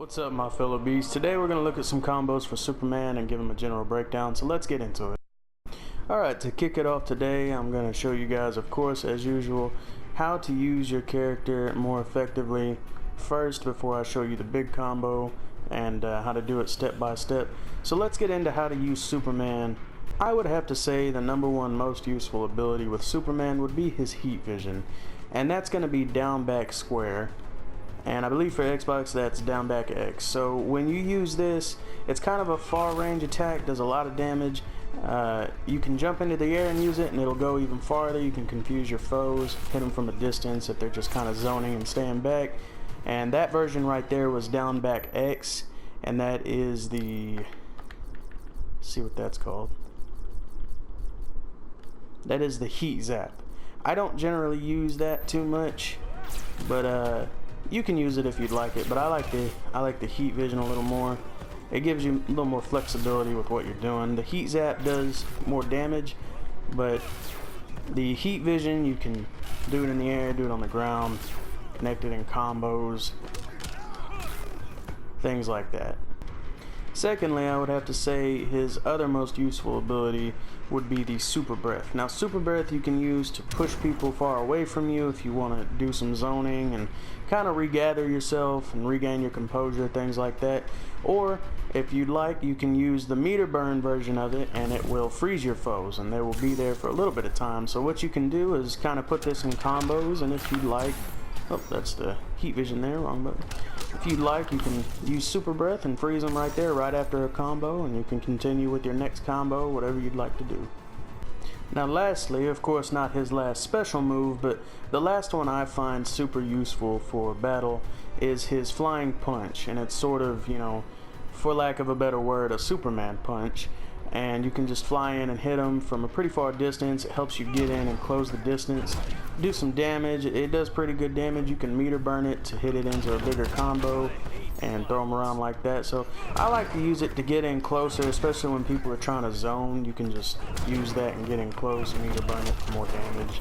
What's up, my fellow beasts? Today we're going to look at some combos for Superman and give him a general breakdown, so let's get into it. Alright, to kick it off today, I'm going to show you guys, of course, as usual, how to use your character more effectively first before I show you the big combo and how to do it step by step. So let's get into how to use Superman. I would have to say the number one most useful ability with Superman would be his heat vision, and that's going to be down back square. And I believe for Xbox that's down back X. So when you use this, it's kind of a far range attack, does a lot of damage. You can jump into the air and use it and it'll go even farther. You can confuse your foes, hit them from a distance if they're just kind of zoning and staying back. And that version right there was down back X, and that is the, let's see what that's called. That is the heat zap. I don't generally use that too much, but you can use it if you'd like it, but I like the heat vision a little more. It gives you a little more flexibility with what you're doing. The heat zap does more damage, but the heat vision, you can do it in the air, do it on the ground, connect it in combos, things like that. Secondly, I would have to say his other most useful ability would be the super breath. Now, super breath you can use to push people far away from you if you want to do some zoning and kind of regather yourself and regain your composure, things like that. Or if you'd like, you can use the meter burn version of it and it will freeze your foes and they will be there for a little bit of time. So what you can do is kind of put this in combos, and if you'd like, oh, that's the heat vision there, wrong button. If you'd like, you can use super breath and freeze them right there right after a combo, and you can continue with your next combo, whatever you'd like to do. Now lastly, of course not his last special move, but the last one I find super useful for battle is his flying punch, and it's sort of, you know, for lack of a better word, a Superman punch. And you can just fly in and hit them from a pretty far distance. It helps you get in and close the distance, do some damage. It does pretty good damage. You can meter burn it to hit it into a bigger combo and throw them around like that. So I like to use it to get in closer, especially when people are trying to zone. You can just use that and get in close, meter burn it for more damage.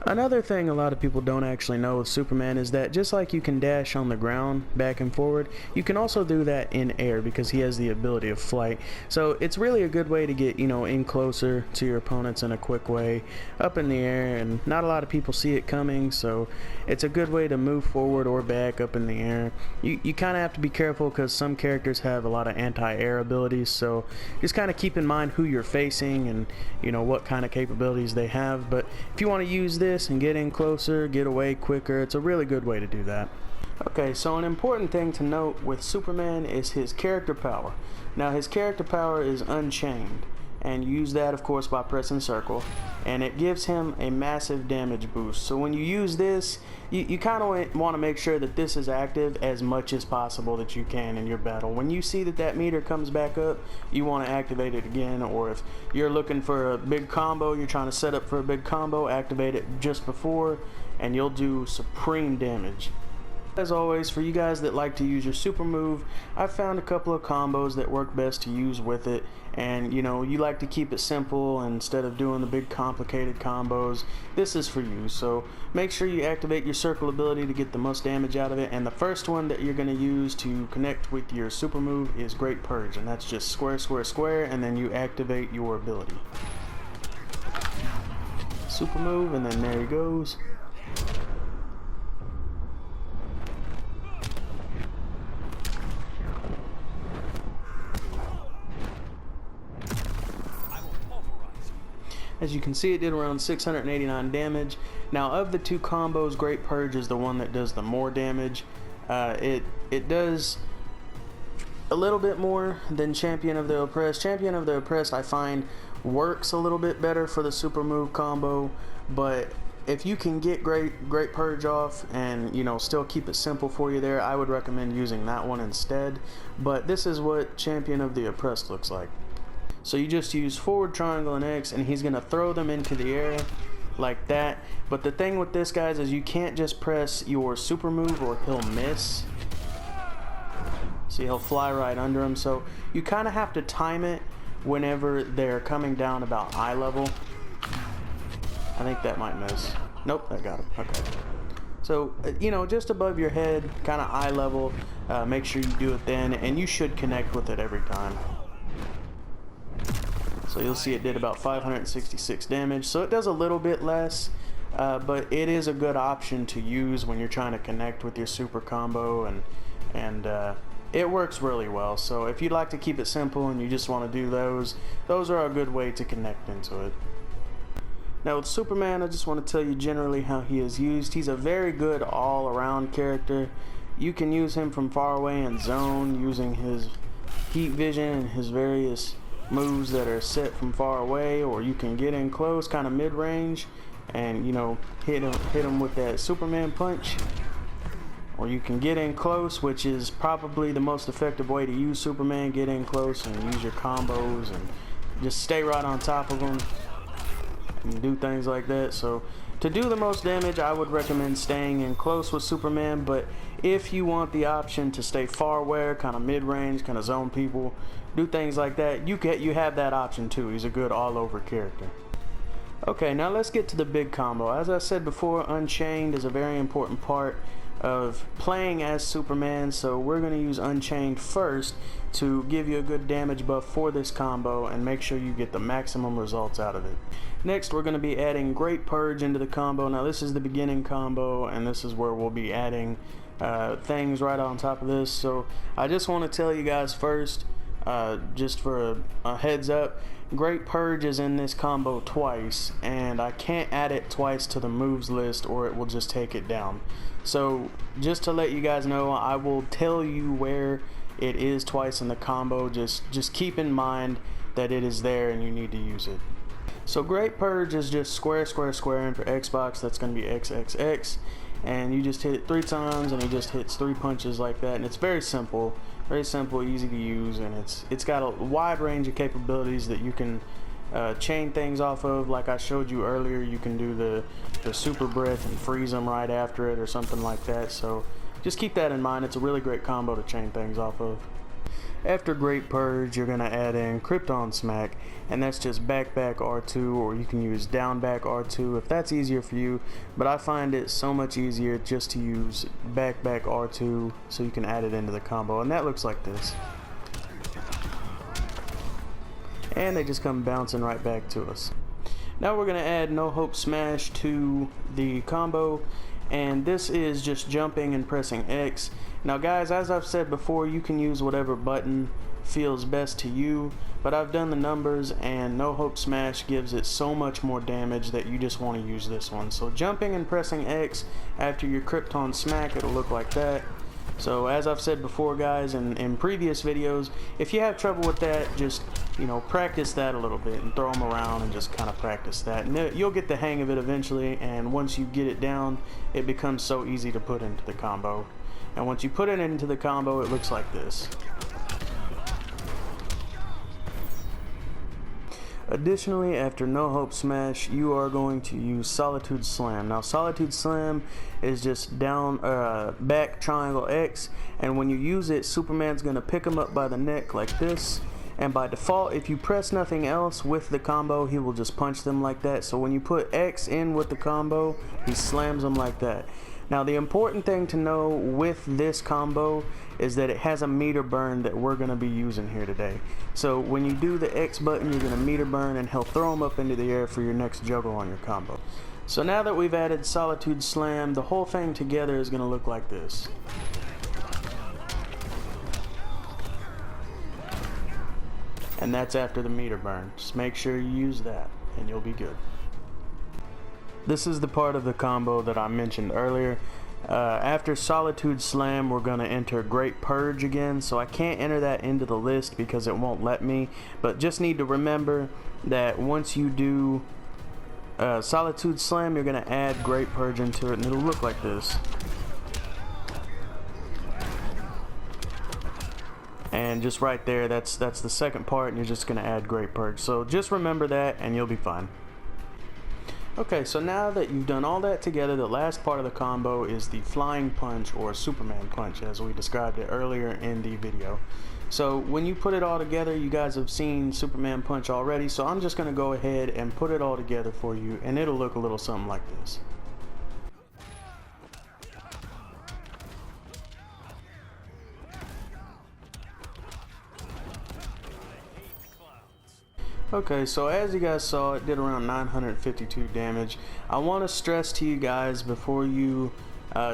Another thing a lot of people don't actually know with Superman is that just like you can dash on the ground back and forward, you can also do that in air because he has the ability of flight. So it's really a good way to get, you know, in closer to your opponents in a quick way, up in the air, and not a lot of people see it coming, so it's a good way to move forward or back up in the air. You kind of have to be careful because some characters have a lot of anti-air abilities, so just kind of keep in mind who you're facing and, you know, what kind of capabilities they have. But if you want to use this and get in closer, get away quicker, it's a really good way to do that. Okay, so an important thing to note with Superman is his character power. Now his character power is Unchained, and you use that of course by pressing circle, and it gives him a massive damage boost. So when you use this, you kind of want to make sure that this is active as much as possible that you can in your battle. When you see that that meter comes back up, you want to activate it again, or if you're looking for a big combo, you're trying to set up for a big combo, activate it just before and you'll do supreme damage. As always, for you guys that like to use your super move, I've found a couple of combos that work best to use with it, and you know, you like to keep it simple instead of doing the big complicated combos. This is for you, so make sure you activate your circle ability to get the most damage out of it, and the first one that you're going to use to connect with your super move is Great Purge, and that's just square, square, square, and then you activate your ability. Super move, and then there he goes. As you can see, it did around 689 damage. Now of the two combos, Great Purge is the one that does the more damage. It does a little bit more than Champion of the Oppressed. Champion of the Oppressed I find works a little bit better for the super move combo, but if you can get Great Purge off and, you know, still keep it simple for you there, I would recommend using that one instead. But this is what Champion of the Oppressed looks like. So you just use forward, triangle, and X, and he's going to throw them into the air like that. But the thing with this, guys, is you can't just press your super move or he'll miss. See, he'll fly right under him. So you kind of have to time it whenever they're coming down about eye level. I think that might miss. Nope, that got him. Okay. So So, you know, just above your head, kind of eye level, make sure you do it then, and you should connect with it every time. So you'll see it did about 566 damage, so it does a little bit less, but it is a good option to use when you're trying to connect with your super combo, and it works really well. So if you'd like to keep it simple and you just want to do those are a good way to connect into it. Now with Superman, I just want to tell you generally how he is used. He's a very good all-around character. You can use him from far away in zone using his heat vision and his various moves that are set from far away, or you can get in close, kind of mid-range, and you know, hit him with that Superman punch. Or you can get in close, which is probably the most effective way to use Superman. Get in close and use your combos and just stay right on top of them and do things like that. So to do the most damage, I would recommend staying in close with Superman, but if you want the option to stay far away, kind of mid-range, kind of zone people, do things like that, you have that option too. He's a good all-over character. Okay, now let's get to the big combo. As I said before, Unchained is a very important part of playing as Superman, so we're going to use Unchained first to give you a good damage buff for this combo and make sure you get the maximum results out of it. Next, we're going to be adding Great Purge into the combo. Now this is the beginning combo, and this is where we'll be adding things right on top of this. So I just want to tell you guys first, just for a heads up, Great Purge is in this combo twice, and I can't add it twice to the moves list or it will just take it down. So just to let you guys know, I will tell you where it is twice in the combo. Just keep in mind that it is there and you need to use it. So Great Purge is just square, square, square, and for Xbox that's going to be XXX, and you just hit it 3 times and it just hits 3 punches like that, and it's very simple, easy to use, and it's got a wide range of capabilities that you can chain things off of. Like I showed you earlier, you can do the super breath and freeze them right after it or something like that. So just keep that in mind. It's a really great combo to chain things off of. After Great Purge, you're going to add in Krypton Smack, and that's just back R2, or you can use down back R2 if that's easier for you, but I find it so much easier just to use back R2 so you can add it into the combo, and that looks like this. And they just come bouncing right back to us. Now we're going to add No Hope Smash to the combo, and this is just jumping and pressing X. Now guys, as I've said before, you can use whatever button feels best to you, but I've done the numbers and No Hope Smash gives it so much more damage that you just want to use this one. So jumping and pressing X after your Krypton Smack, it'll look like that. So as I've said before guys, in previous videos, if you have trouble with that, just, you know, practice that a little bit and throw them around and just kind of practice that, and you'll get the hang of it eventually, and once you get it down, it becomes so easy to put into the combo. And once you put it into the combo, it looks like this. Additionally, after No Hope Smash, you are going to use Solitude Slam. Now Solitude Slam is just down back triangle X, and when you use it, Superman's going to pick him up by the neck like this, and by default, if you press nothing else with the combo, he will just punch them like that. So when you put X in with the combo, he slams them like that. Now the important thing to know with this combo is that it has a meter burn that we're going to be using here today. So when you do the X button, you're going to meter burn, and he'll throw them up into the air for your next juggle on your combo. So now that we've added Solitude Slam, the whole thing together is going to look like this. And that's after the meter burn. Just make sure you use that and you'll be good. This is the part of the combo that I mentioned earlier. After Solitude Slam, we're going to enter Great Purge again, so I can't enter that into the list because it won't let me, but just need to remember that once you do Solitude Slam, you're going to add Great Purge into it, and it'll look like this. And just right there, that's the second part, and you're just going to add Great Purge. So just remember that and you'll be fine. Okay, so now that you've done all that together, the last part of the combo is the Flying Punch, or Superman Punch, as we described it earlier in the video. So when you put it all together, you guys have seen Superman Punch already, so I'm just going to go ahead and put it all together for you, and it'll look a little something like this. Okay, so as you guys saw, it did around 952 damage. I want to stress to you guys before you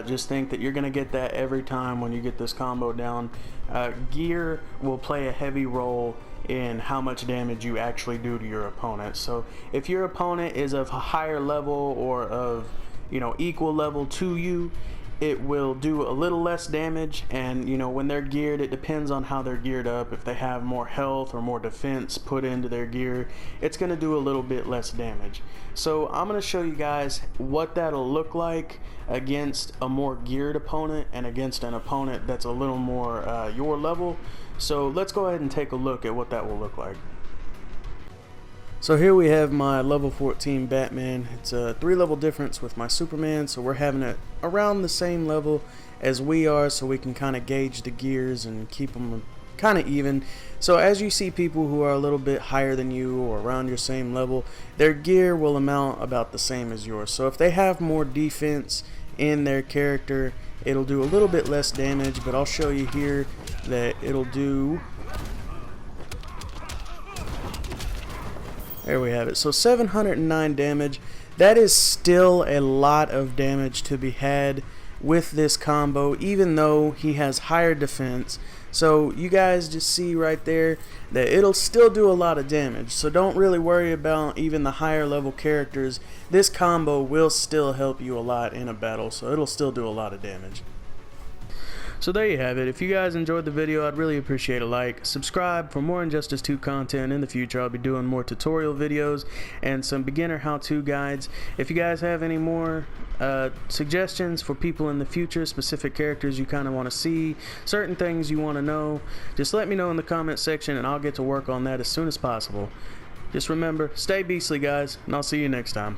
just think that you're going to get that every time when you get this combo down. Gear will play a heavy role in how much damage you actually do to your opponent. So if your opponent is of a higher level or of, you know, equal level to you, it will do a little less damage. And you know, when they're geared, it depends on how they're geared up. If they have more health or more defense put into their gear, it's going to do a little bit less damage. So I'm going to show you guys what that'll look like against a more geared opponent and against an opponent that's a little more your level. So let's go ahead and take a look at what that will look like. So here we have my level 14 Batman. It's a 3-level difference with my Superman, so we're having it around the same level as we are, so we can kind of gauge the gears and keep them kind of even. So as you see people who are a little bit higher than you or around your same level, their gear will amount about the same as yours. So if they have more defense in their character, it'll do a little bit less damage, but I'll show you here that it'll do... There we have it. So 709 damage. That is still a lot of damage to be had with this combo, even though he has higher defense. So you guys just see right there that it'll still do a lot of damage. So don't really worry about even the higher level characters. This combo will still help you a lot in a battle, so it'll still do a lot of damage. So there you have it. If you guys enjoyed the video, I'd really appreciate a like. Subscribe for more Injustice 2 content in the future. I'll be doing more tutorial videos and some beginner how-to guides. If you guys have any more suggestions for people in the future, specific characters you kind of want to see, certain things you want to know, just let me know in the comment section and I'll get to work on that as soon as possible. Just remember, stay beastly guys, and I'll see you next time.